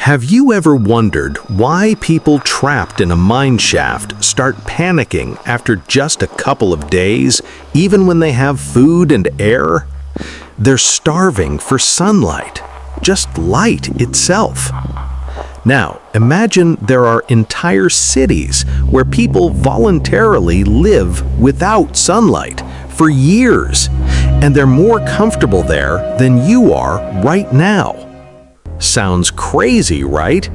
Have you ever wondered why people trapped in a mine shaft start panicking after just a couple of days, even when they have food and air? They're starving for sunlight, just light itself. Now, imagine there are entire cities where people voluntarily live without sunlight for years, and they're more comfortable there than you are right now. Sounds crazy, right?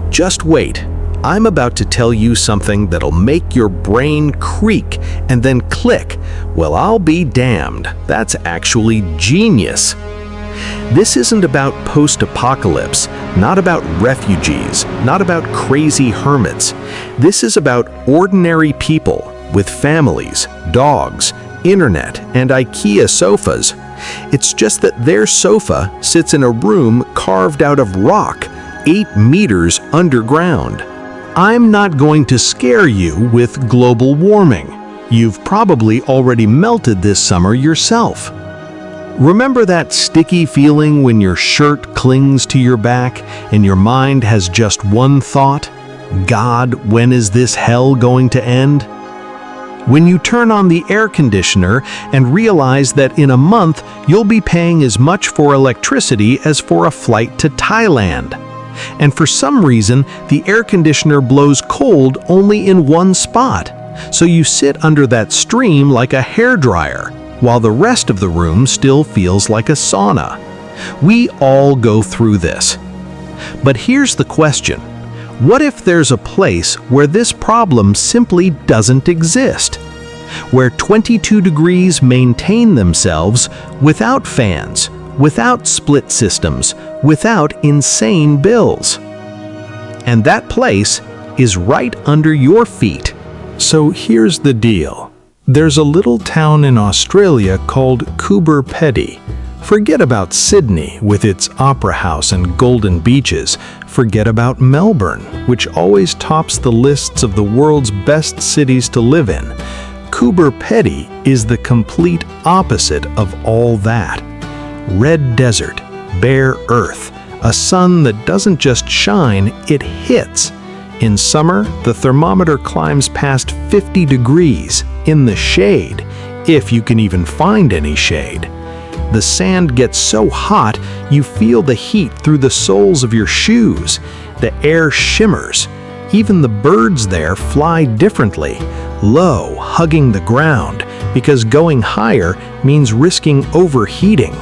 Just wait. I'm about to tell you something that'll make your brain creak and then click. Well, I'll be damned. That's actually genius. This isn't about post-apocalypse, not about refugees, not about crazy hermits. This is about ordinary people with families, dogs, internet, and IKEA sofas. It's just that their sofa sits in a room carved out of rock, 8 meters underground. I'm not going to scare you with global warming. You've probably already melted this summer yourself. Remember that sticky feeling when your shirt clings to your back and your mind has just one thought? God, when is this hell going to end? When you turn on the air conditioner and realize that in a month you'll be paying as much for electricity as for a flight to Thailand. And for some reason, the air conditioner blows cold only in one spot, so you sit under that stream like a hairdryer, while the rest of the room still feels like a sauna. We all go through this. But here's the question. What if there's a place where this problem simply doesn't exist? Where 22 degrees maintain themselves without fans, without split systems, without insane bills. And that place is right under your feet. So here's the deal. There's a little town in Australia called Coober Pedy. Forget about Sydney with its opera house and golden beaches. Forget about Melbourne, which always tops the lists of the world's best cities to live in. Coober Pedy is the complete opposite of all that. Red desert, bare earth, a sun that doesn't just shine, it hits. In summer, the thermometer climbs past 50 degrees in the shade, if you can even find any shade. The sand gets so hot, you feel the heat through the soles of your shoes. The air shimmers. Even the birds there fly differently, low, hugging the ground, because going higher means risking overheating.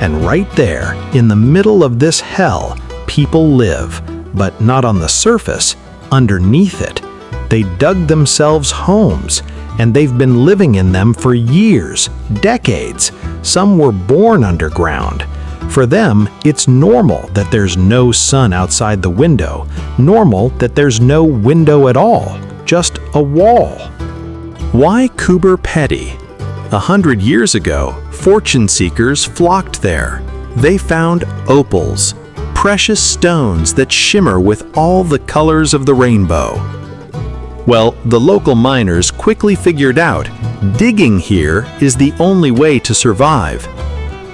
And right there, in the middle of this hell, people live, but not on the surface, underneath it. They dug themselves homes, and they've been living in them for years, decades. Some were born underground. For them, it's normal that there's no sun outside the window, normal that there's no window at all, just a wall. Why Coober Pedy? 100 years ago, fortune seekers flocked there. They found opals, precious stones that shimmer with all the colors of the rainbow. Well, the local miners quickly figured out digging here is the only way to survive.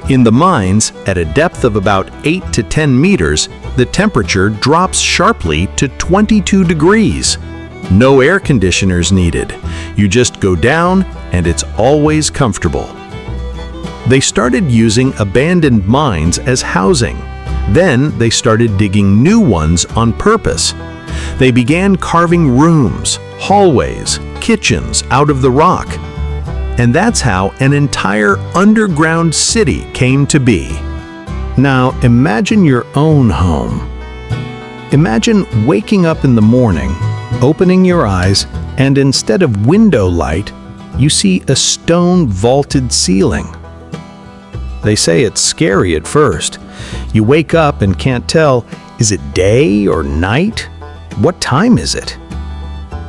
In the mines, at a depth of about 8 to 10 meters, the temperature drops sharply to 22 degrees. No air conditioners needed. You just go down and it's always comfortable. They started using abandoned mines as housing. Then they started digging new ones on purpose. They began carving rooms, hallways, kitchens out of the rock. And that's how an entire underground city came to be. Now imagine your own home. Imagine waking up in the morning, opening your eyes, and instead of window light, you see a stone vaulted ceiling. They say it's scary at first. You wake up and can't tell, is it day or night? What time is it?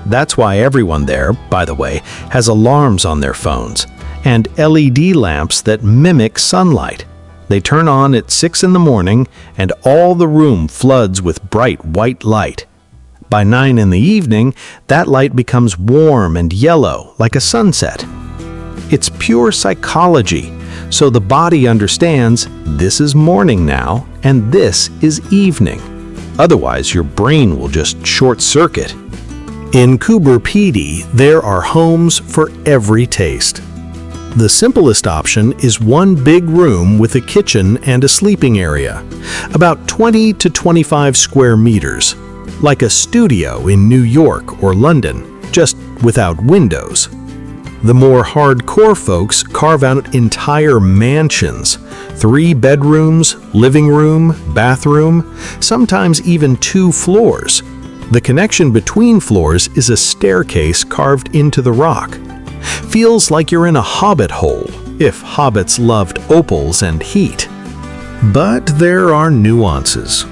That's why everyone there, by the way, has alarms on their phones and LED lamps that mimic sunlight. They turn on at 6 in the morning and all the room floods with bright white light. By 9 in the evening, that light becomes warm and yellow like a sunset. It's pure psychology, so the body understands this is morning now and this is evening. Otherwise, your brain will just short-circuit. In Coober Pedy, there are homes for every taste. The simplest option is one big room with a kitchen and a sleeping area, about 20 to 25 square meters, like a studio in New York or London, just without windows. The more hardcore folks carve out entire mansions, 3 bedrooms, living room, bathroom, sometimes even 2 floors. The connection between floors is a staircase carved into the rock. Feels like you're in a hobbit hole, if hobbits loved opals and heat. But there are nuances.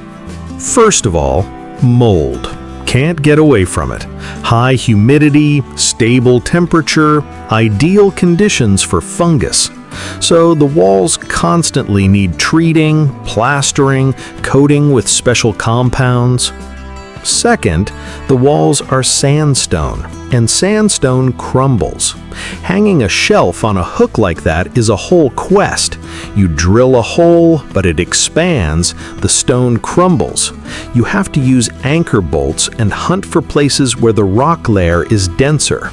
First of all, mold. Can't get away from it. High humidity, stable temperature, ideal conditions for fungus. So the walls constantly need treating, plastering, coating with special compounds. Second, the walls are sandstone, and sandstone crumbles. Hanging a shelf on a hook like that is a whole quest. You drill a hole, but it expands, the stone crumbles. You have to use anchor bolts and hunt for places where the rock layer is denser.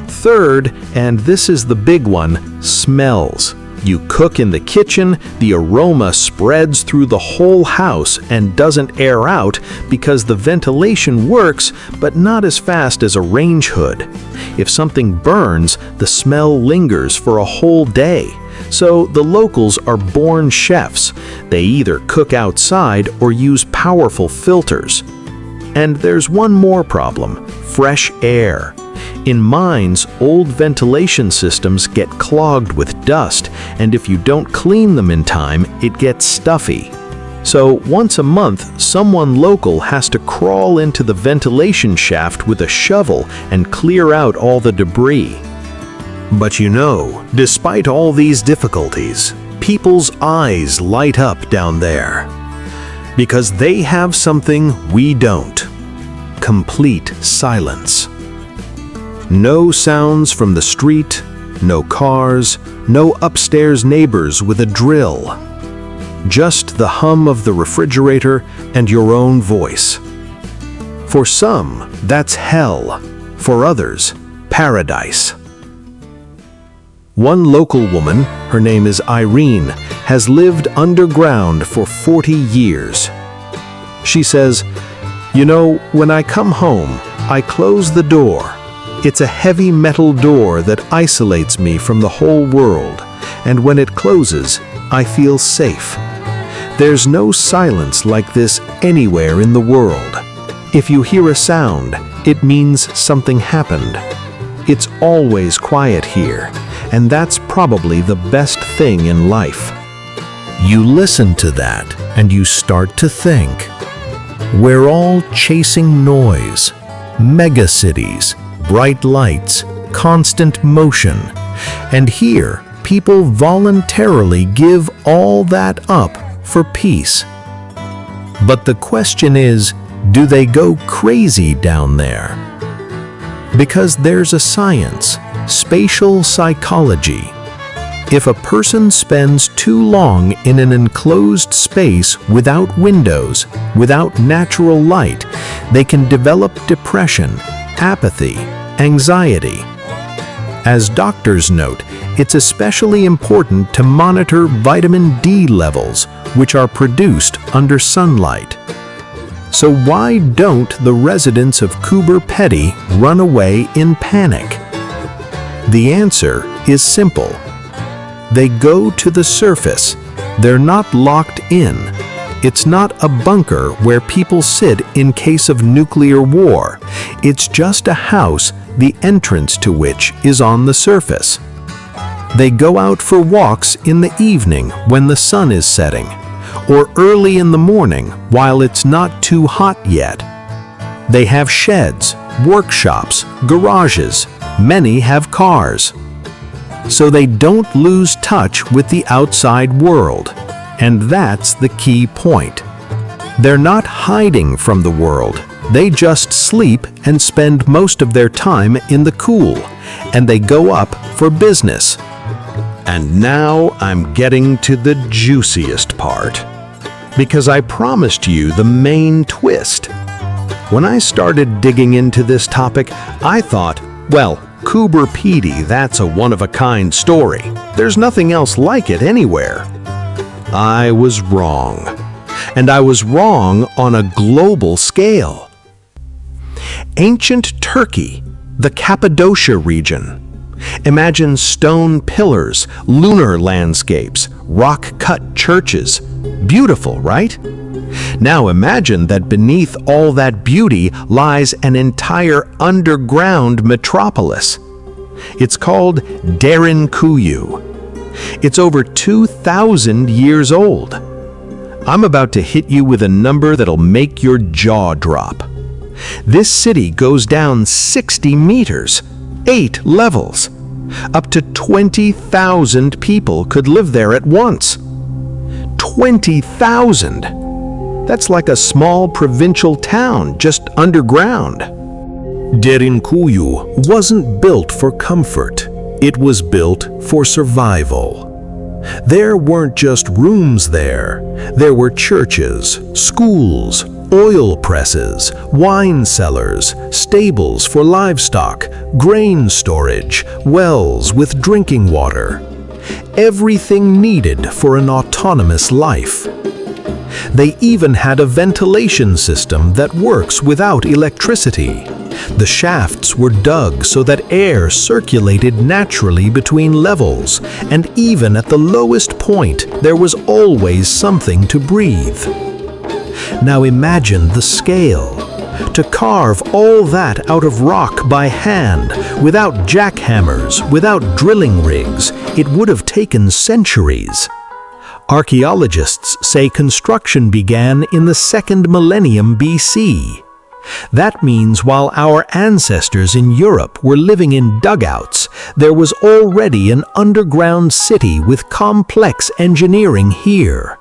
Third, and this is the big one, smells. You cook in the kitchen, the aroma spreads through the whole house and doesn't air out because the ventilation works, but not as fast as a range hood. If something burns, the smell lingers for a whole day. So the locals are born chefs. They either cook outside or use powerful filters. And there's one more problem: fresh air. In mines, old ventilation systems get clogged with dust, and if you don't clean them in time, it gets stuffy. So once a month, someone local has to crawl into the ventilation shaft with a shovel and clear out all the debris. But you know, despite all these difficulties, people's eyes light up down there. Because they have something we don't: complete silence. No sounds from the street, no cars, no upstairs neighbors with a drill. Just the hum of the refrigerator and your own voice. For some, that's hell. For others, paradise. One local woman, her name is Irene, has lived underground for 40 years. She says, "You know, when I come home, I close the door. It's a heavy metal door that isolates me from the whole world, and when it closes, I feel safe. There's no silence like this anywhere in the world. If you hear a sound, it means something happened. It's always quiet here, and that's probably the best thing in life." You listen to that, and you start to think. We're all chasing noise, megacities, bright lights, constant motion. And here, people voluntarily give all that up for peace. But the question is, do they go crazy down there? Because there's a science, spatial psychology. If a person spends too long in an enclosed space without windows, without natural light, they can develop depression, apathy, anxiety. As doctors note, it's especially important to monitor vitamin D levels, which are produced under sunlight. So why don't the residents of Coober Pedy run away in panic? The answer is simple. They go to the surface. They're not locked in. It's not a bunker where people sit in case of nuclear war. It's just a house, the entrance to which is on the surface. They go out for walks in the evening when the sun is setting, or early in the morning while it's not too hot yet. They have sheds, workshops, garages. Many have cars. So they don't lose touch with the outside world. And that's the key point. They're not hiding from the world. They just sleep and spend most of their time in the cool, and they go up for business. And now I'm getting to the juiciest part. because I promised you the main twist. When I started digging into this topic, I thought, well, Coober Pedy, that's a one-of-a-kind story. There's nothing else like it anywhere. I was wrong. And I was wrong on a global scale. Ancient Turkey, the Cappadocia region. Imagine stone pillars, lunar landscapes, rock-cut churches. Beautiful, right? Now imagine that beneath all that beauty lies an entire underground metropolis. It's called Derinkuyu. It's over 2,000 years old. I'm about to hit you with a number that'll make your jaw drop. This city goes down 60 meters, 8 levels. Up to 20,000 people could live there at once. 20,000! That's like a small provincial town just underground. Derinkuyu wasn't built for comfort. It was built for survival. There weren't just rooms there. There were churches, schools, oil presses, wine cellars, stables for livestock, grain storage, wells with drinking water. Everything needed for an autonomous life. They even had a ventilation system that works without electricity. The shafts were dug so that air circulated naturally between levels, and even at the lowest point, there was always something to breathe. Now imagine the scale. To carve all that out of rock by hand, without jackhammers, without drilling rigs, it would have taken centuries. Archaeologists say construction began in the 2nd millennium BC. That means while our ancestors in Europe were living in dugouts, there was already an underground city with complex engineering here.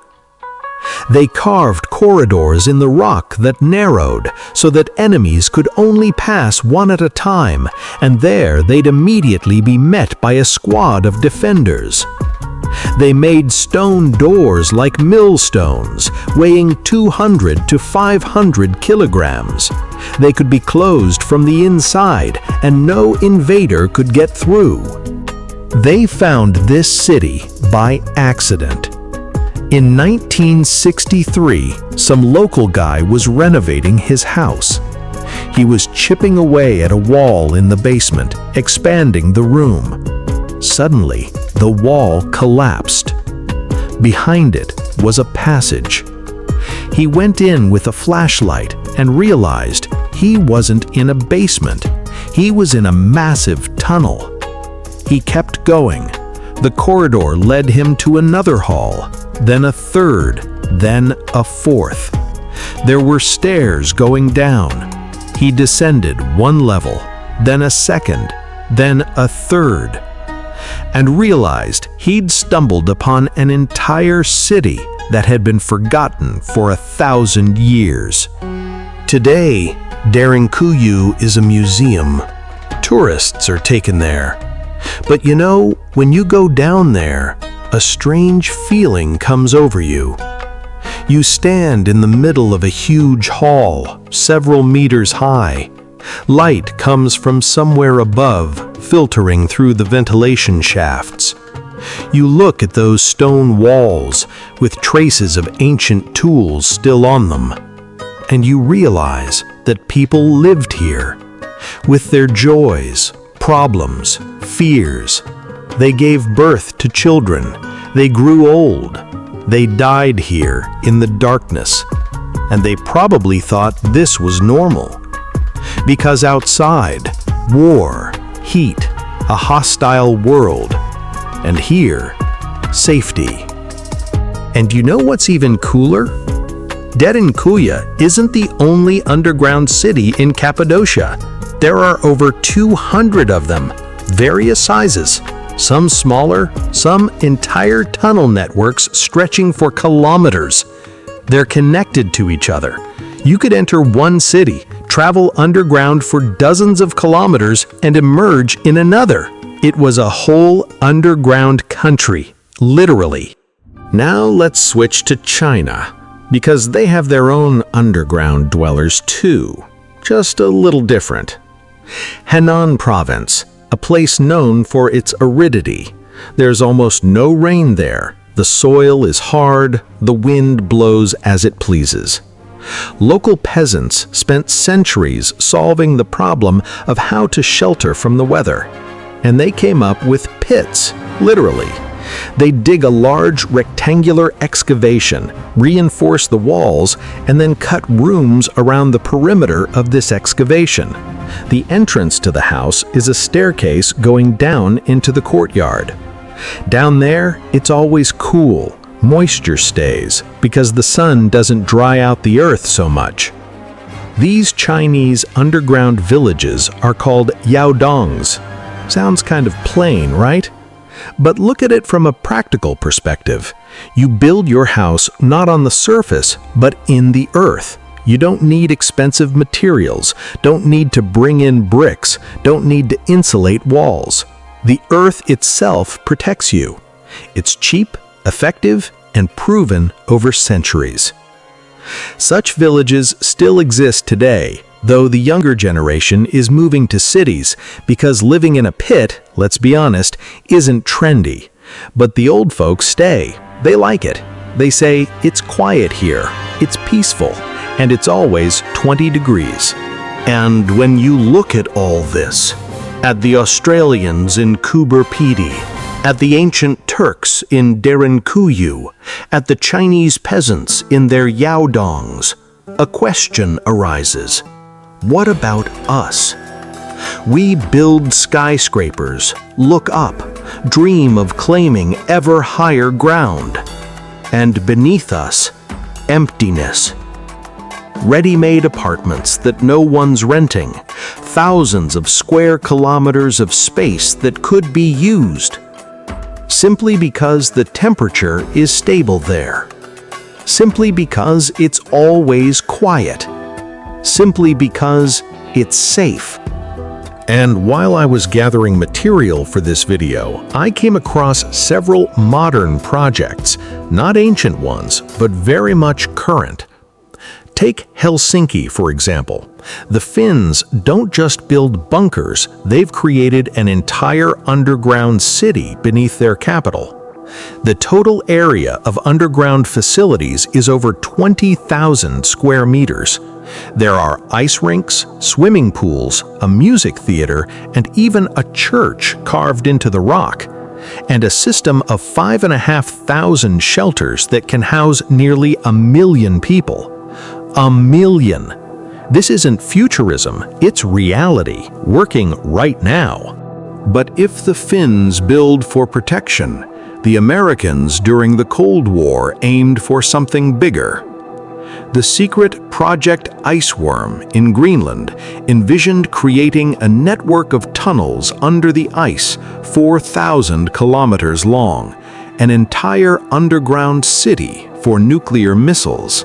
They carved corridors in the rock that narrowed so that enemies could only pass one at a time, and there they'd immediately be met by a squad of defenders. They made stone doors like millstones, weighing 200 to 500 kilograms. They could be closed from the inside, and no invader could get through. They found this city by accident. In 1963, some local guy was renovating his house. He was chipping away at a wall in the basement, expanding the room. Suddenly, the wall collapsed. Behind it was a passage. He went in with a flashlight and realized he wasn't in a basement. He was in a massive tunnel. He kept going. The corridor led him to another hall, then a third, then a fourth. There were stairs going down. He descended one level, then a second, then a third, and realized he'd stumbled upon an entire city that had been forgotten for 1,000 years. Today, Derinkuyu is a museum. Tourists are taken there. But you know, when you go down there, a strange feeling comes over you. You stand in the middle of a huge hall, several meters high. Light comes from somewhere above, filtering through the ventilation shafts. You look at those stone walls with traces of ancient tools still on them, and you realize that people lived here. With their joys, problems, fears. They gave birth to children. They grew old. They died here in the darkness. And they probably thought this was normal. Because outside, war, heat, a hostile world. And here, safety. And you know what's even cooler? Derinkuyu isn't the only underground city in Cappadocia. There are over 200 of them, various sizes, some smaller, some entire tunnel networks stretching for kilometers. They're connected to each other. You could enter one city, travel underground for dozens of kilometers, and emerge in another. It was a whole underground country, literally. Now let's switch to China. because they have their own underground dwellers too, just a little different. Henan Province, a place known for its aridity. There's almost no rain there. The soil is hard, the wind blows as it pleases. Local peasants spent centuries solving the problem of how to shelter from the weather. And they came up with pits, literally. They dig a large rectangular excavation, reinforce the walls, and then cut rooms around the perimeter of this excavation. The entrance to the house is a staircase going down into the courtyard. Down there, it's always cool. Moisture stays because the sun doesn't dry out the earth so much. These Chinese underground villages are called yaodongs. Sounds kind of plain, right? But look at it from a practical perspective. You build your house not on the surface, but in the earth. You don't need expensive materials, don't need to bring in bricks, don't need to insulate walls. The earth itself protects you. It's cheap, effective, and proven over centuries. Such villages still exist today, though the younger generation is moving to cities because living in a pit, let's be honest, isn't trendy. But the old folks stay. They like it. They say, it's quiet here, it's peaceful, and it's always 20 degrees. And when you look at all this, at the Australians in Coober Pedy, at the ancient Turks in Derinkuyu, at the Chinese peasants in their yaodongs, a question arises. What about us? We build skyscrapers, look up, dream of claiming ever higher ground. And beneath us, emptiness. Ready-made apartments that no one's renting, thousands of square kilometers of space that could be used, simply because the temperature is stable there, simply because it's always quiet, simply because it's safe. And while I was gathering material for this video, I came across several modern projects, not ancient ones, but very much current. Take Helsinki, for example. The Finns don't just build bunkers, they've created an entire underground city beneath their capital. The total area of underground facilities is over 20,000 square meters. There are ice rinks, swimming pools, a music theater, and even a church carved into the rock, and a system of 5,500 shelters that can house nearly 1 million people. 1 million! This isn't futurism, it's reality, working right now. But if the Finns build for protection, the Americans during the Cold War aimed for something bigger. The secret Project Iceworm in Greenland envisioned creating a network of tunnels under the ice 4,000 kilometers long, an entire underground city for nuclear missiles.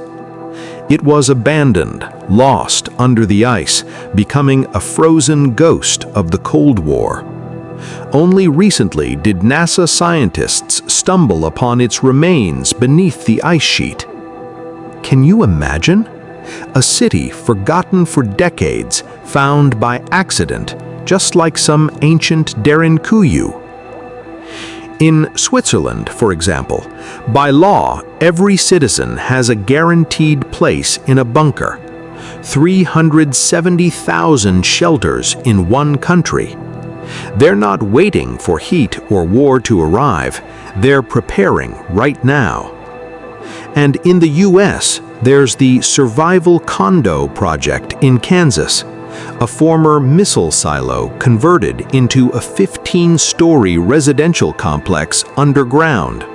It was abandoned, lost under the ice, becoming a frozen ghost of the Cold War. Only recently did NASA scientists stumble upon its remains beneath the ice sheet. Can you imagine? A city forgotten for decades, found by accident, just like some ancient Derinkuyu. In Switzerland, for example, by law, every citizen has a guaranteed place in a bunker. 370,000 shelters in one country. They're not waiting for heat or war to arrive, they're preparing right now. And in the US, there's the Survival Condo project in Kansas, a former missile silo converted into a 15-story residential complex underground.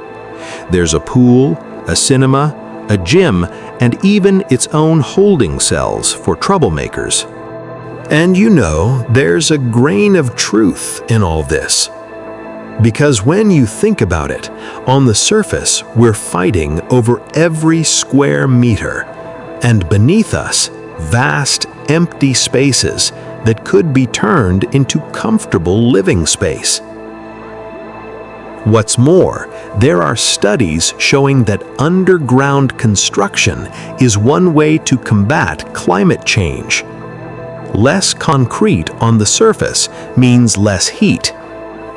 There's a pool, a cinema, a gym, and even its own holding cells for troublemakers. And you know, there's a grain of truth in all this. Because when you think about it, on the surface, we're fighting over every square meter, and beneath us, vast, empty spaces that could be turned into comfortable living space. What's more, there are studies showing that underground construction is one way to combat climate change. Less concrete on the surface means less heat.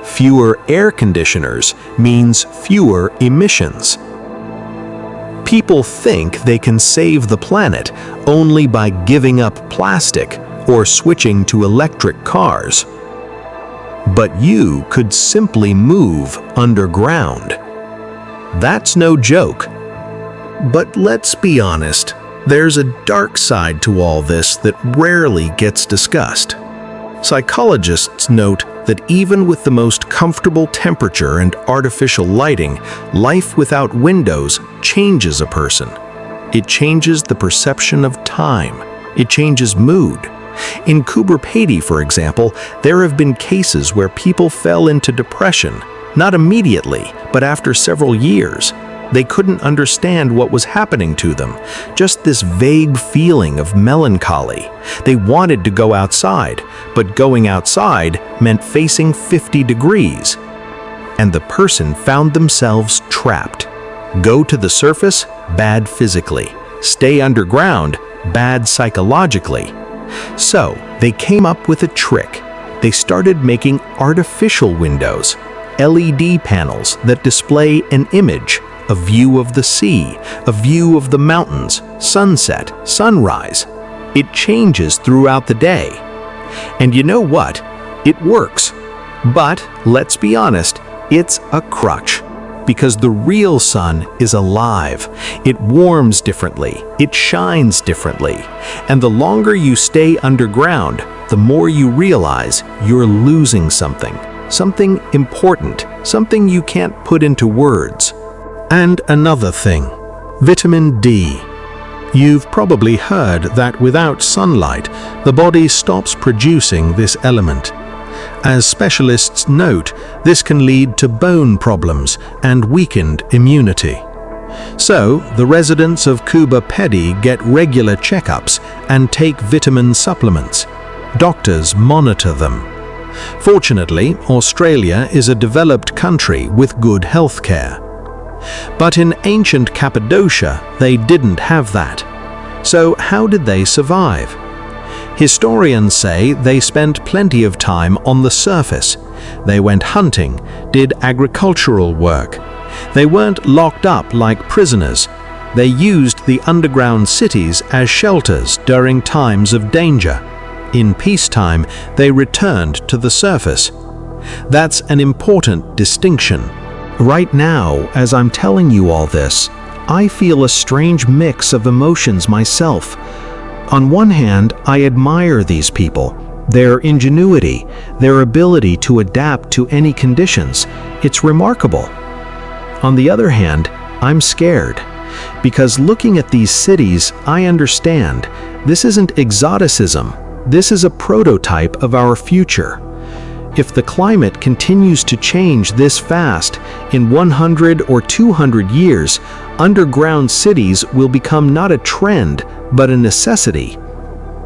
Fewer air conditioners means fewer emissions. People think they can save the planet only by giving up plastic or switching to electric cars. But you could simply move underground. That's no joke. But let's be honest, there's a dark side to all this that rarely gets discussed. Psychologists note that even with the most comfortable temperature and artificial lighting, life without windows changes a person. It changes the perception of time. It changes mood. In Coober Pedy, for example, there have been cases where people fell into depression, not immediately, but after several years. They couldn't understand what was happening to them, just this vague feeling of melancholy. They wanted to go outside, but going outside meant facing 50 degrees. And the person found themselves trapped. Go to the surface, bad physically. Stay underground, bad psychologically. So, they came up with a trick. They started making artificial windows, LED panels that display an image, a view of the sea, a view of the mountains, sunset, sunrise. It changes throughout the day. And you know what? It works. But, let's be honest, it's a crutch. Because the real sun is alive. It warms differently. It shines differently. And the longer you stay underground, the more you realize you're losing something. Something important. Something you can't put into words. And another thing, vitamin D. You've probably heard that without sunlight, the body stops producing this element. As specialists note, this can lead to bone problems and weakened immunity. So, the residents of Coober Pedy get regular checkups and take vitamin supplements. Doctors monitor them. Fortunately, Australia is a developed country with good health care. But in ancient Cappadocia, they didn't have that. So how did they survive? Historians say they spent plenty of time on the surface. They went hunting, did agricultural work. They weren't locked up like prisoners. They used the underground cities as shelters during times of danger. In peacetime, they returned to the surface. That's an important distinction. Right now, as I'm telling you all this, I feel a strange mix of emotions myself. On one hand, I admire these people, their ingenuity, their ability to adapt to any conditions. It's remarkable. On the other hand, I'm scared. Because looking at these cities, I understand. This isn't exoticism. This is a prototype of our future. If the climate continues to change this fast, in 100 or 200 years, underground cities will become not a trend, but a necessity.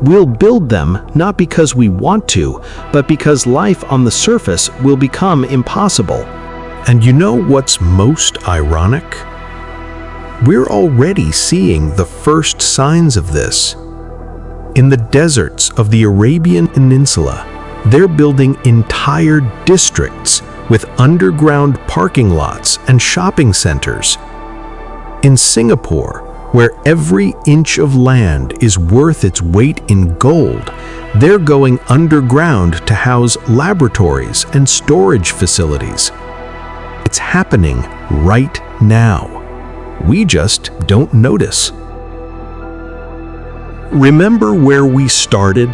We'll build them not because we want to, but because life on the surface will become impossible. And you know what's most ironic? We're already seeing the first signs of this. In the deserts of the Arabian Peninsula, they're building entire districts with underground parking lots and shopping centers. In Singapore, where every inch of land is worth its weight in gold, they're going underground to house laboratories and storage facilities. It's happening right now. We just don't notice. Remember where we started?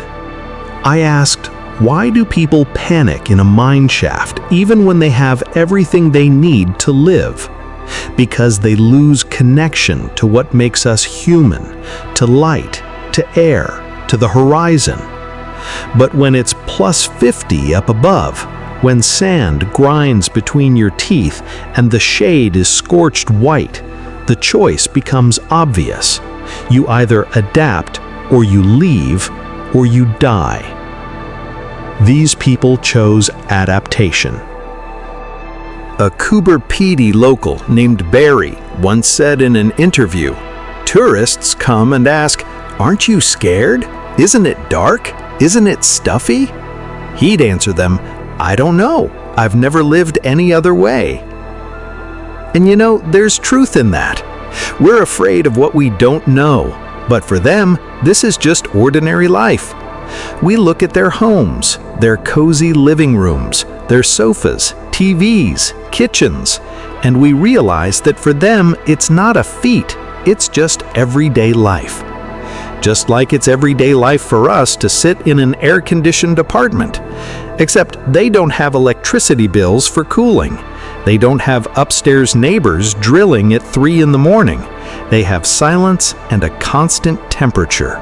I asked, why do people panic in a mine shaft even when they have everything they need to live? Because they lose connection to what makes us human, to light, to air, to the horizon. But when it's plus 50 up above, when sand grinds between your teeth and the shade is scorched white, the choice becomes obvious. You either adapt, or you leave, or you die. These people chose adaptation. A Coober Pedy local named Barry once said in an interview, "Tourists come and ask, 'Aren't you scared? Isn't it dark? Isn't it stuffy?' He'd answer them, 'I don't know. I've never lived any other way.'" And you know, there's truth in that. We're afraid of what we don't know, but for them, this is just ordinary life. We look at their homes, their cozy living rooms, their sofas, TVs, kitchens, and we realize that for them, it's not a feat, it's just everyday life. Just like it's everyday life for us to sit in an air-conditioned apartment, except they don't have electricity bills for cooling. They don't have upstairs neighbors drilling at 3 in the morning. They have silence and a constant temperature.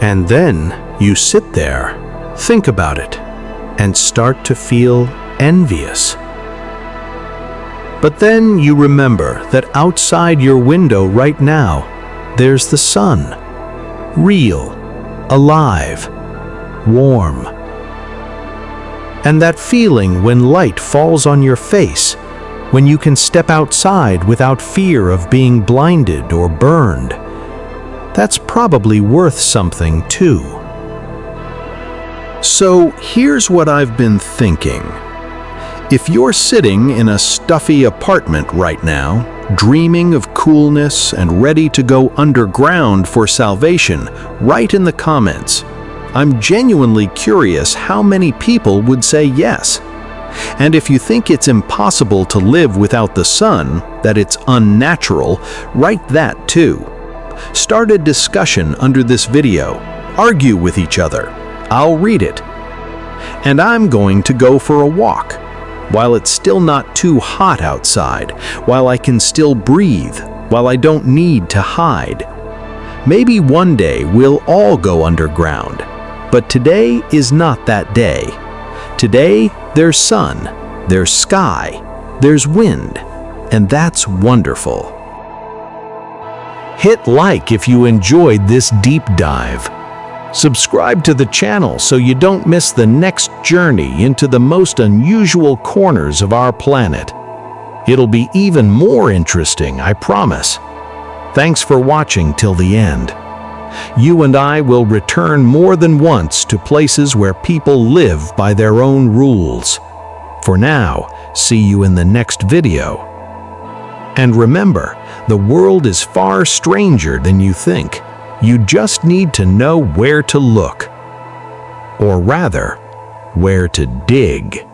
And then you sit there, think about it, and start to feel envious. But then you remember that outside your window right now, there's the sun. Real, alive, warm. And that feeling when light falls on your face, when you can step outside without fear of being blinded or burned, that's probably worth something too. So here's what I've been thinking. If you're sitting in a stuffy apartment right now, dreaming of coolness and ready to go underground for salvation, write in the comments. I'm genuinely curious how many people would say yes. And if you think it's impossible to live without the sun, that it's unnatural, write that too. Start a discussion under this video. Argue with each other. I'll read it. And I'm going to go for a walk. While it's still not too hot outside, while I can still breathe, while I don't need to hide. Maybe one day we'll all go underground. But today is not that day. Today, there's sun, there's sky, there's wind, and that's wonderful. Hit like if you enjoyed this deep dive. Subscribe to the channel so you don't miss the next journey into the most unusual corners of our planet. It'll be even more interesting, I promise. Thanks for watching till the end. You and I will return more than once to places where people live by their own rules. For now, see you in the next video. And remember, the world is far stranger than you think. You just need to know where to look. Or rather, where to dig.